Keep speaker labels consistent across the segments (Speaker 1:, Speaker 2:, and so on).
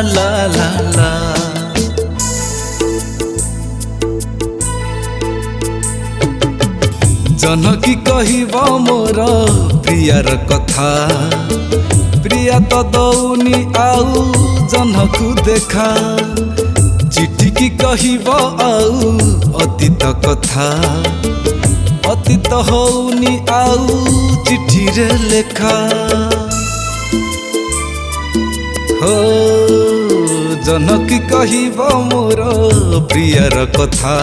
Speaker 1: ला ला ला। जनकी कहिब मोर प्रियार कथा, प्रिया तो दौनी आउ जनकु देखा। चिठी की कहिब आउ अतीत कथा, अतीत हौनी आउ चिठी रे लेखा। हो जनकी कहिब मोर प्रियार कथा,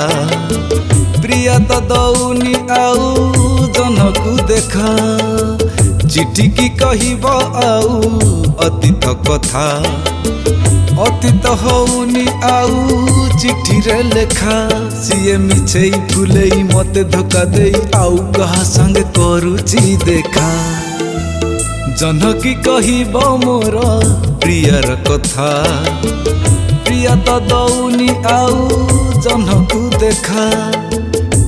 Speaker 1: प्रिया तो दौनी आउ जनकु देखा। चिठी की कहिब आउ अतीत कथा, अतीत हौनी आउ चिठी रे लेखा। सीए मिछे फुले मते धोखा दे आउ कहा संग करुची देखा। जनकी कहिब मोर प्रियार कथा, प्रिया तो दौनी आउ जनकु देखा।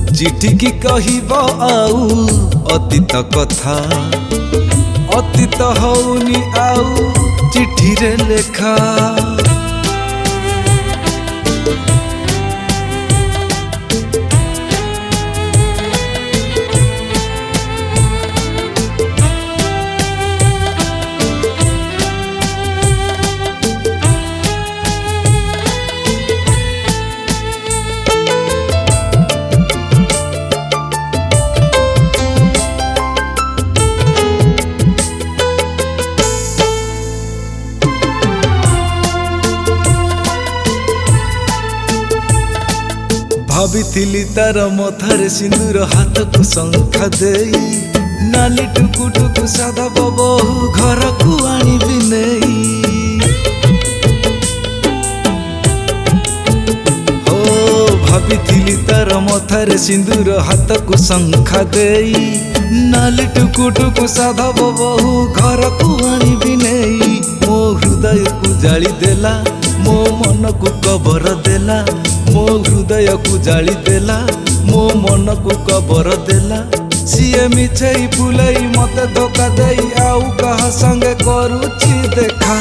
Speaker 1: चिठी की कहिब आउ अतीत कथा, अतीत हौनी आउ चिठी रे लेखा। भाविथिली तार मथारे सिंदूर हाथ को शंखा देई, नाली टुकु टुकु सादा बबहू घर को आनिबी नेई। हो भाविथिली तार मथारे सिंदूर हाथ को शंखा देई, नाली टुकु टुकु सादा बबहू घर को आनिबी नेई। मो हृदय को जाली देला, मो मन को कबर देला, मो हृदय को जाली देला, मो मन को कबर देला। सीए मिछे फुलई मते धोखा देई आउ कहा संगे करुची देखा।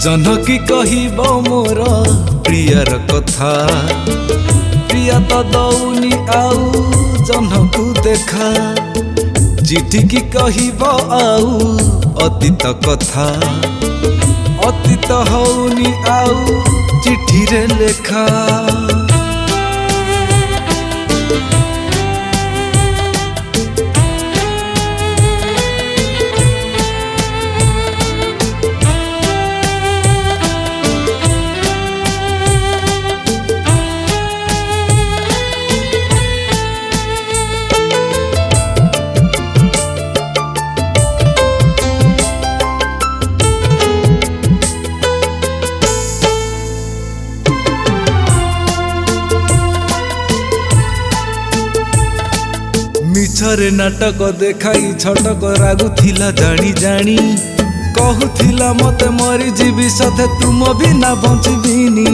Speaker 1: जनकी कहिब मोर प्रियार कथा, प्रिया तो दौनी आउ जनकु देखा। चिठी की कहिब आउ अतीत कथा, अतीत हौनी आउ चिठी रे लेखा। मिछरे नाटक देखाई छटक रागुथिला जानी जानी, कहूथिला मते मरी जीवी साथे तुम भी ना बंचबिनी।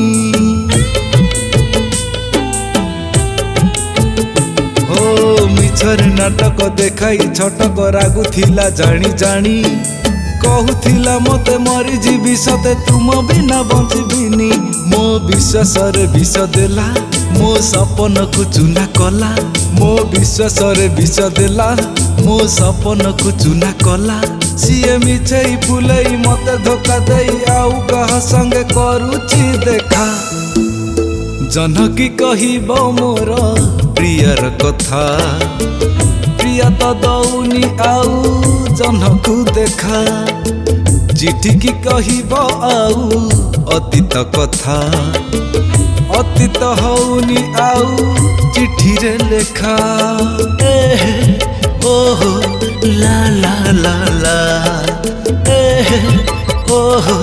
Speaker 1: हो मिछरे नाटक देखाई छटक रागुथिला जानी जानी, कहूथिला मते मरी जीवी साथे तुम भी ना बंचबिनी। मो विश्वास रे विष देला, मो सपन को चुना कला, मो विश्वास रे विष देला, मो सपन को चुना कला। सीए मिछे फुलई मते धोखा देई आउ कहा संगे करुची देखा। जनकी कहिब मोर प्रियार कथा, प्रिया तो दौनी आउ जनकु देखा। चिठी की कहिब आउ अतीत कथा, अतीत हौनी आउ चिठी रे लेखा। ओहो ला ला ला ला, ओहो